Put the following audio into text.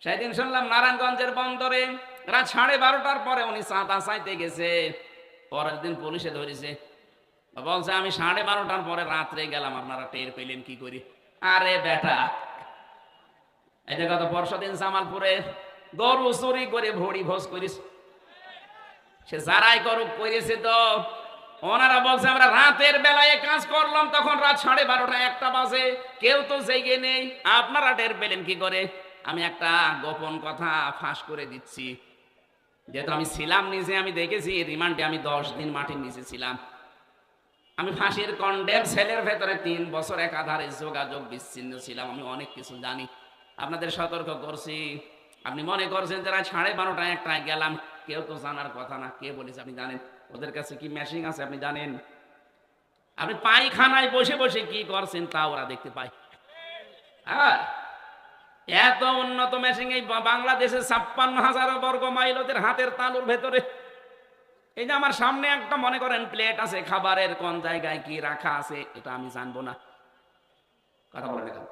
সেদিন শুনলাম নারায়ণগঞ্জের বন্দরে রাত 12:30টার পরে উনি চাঁদা চাইতে গেছে, পরের দিন পুলিশে ধরেছে। বলছে আমি 12:30টার পরে রাত্রে গেলাম, আপনারা টের পেলেন কি করি? আরে বেটা, এই যে গত পরশুদিন জামালপুরে গরু চুরি করে ভড়ি ভোজ করিস, সে যারাই করুক করেছে তো। ওনারা বলছে আমরা রাতের বেলায় কাজ করলাম, তখন রাত 12:30 1টা বাজে, কেউ তো জেগে নেই, আপনারা টের পেলেন কি করে? আমি একটা গোপন কথা ফাঁস করে দিচ্ছি, যেহেতু আমি ছিলাম নিজে, আমি দেখেছি রিমান্ডে আমি 10 দিন মাটির নিচে ছিলাম। আমি ফাঁসির কন্ডেম সেলের ভেতরে 3 বছর একাধারে যোগাযোগ বিচ্ছিন্ন ছিলাম, আমি অনেক কিছু জানি। আপনাদের সতর্ক করছি। আপনি মনে করছেন যারা 12:30 1টায় গেলাম, কেউ তো জানার কথা না। কে বলেছে আপনি জানেন? ওদের কাছে কি মেশিন আছে আপনি জানেন? আপনি পায়খানায় বসে বসে কি করছেন তা ওরা দেখতে পায়। হ্যাঁ, এত উন্নত মেশিন এই বাংলাদেশে 56,000 বর্গ মাইল ওদের হাতের তালুর ভেতরে। এই যে আমার সামনে একটা মনে করেন প্লেট আছে, খাবারের কোন জায়গায় কি রাখা আছে এটা আমি জানবো না। কথা বলেন এখন।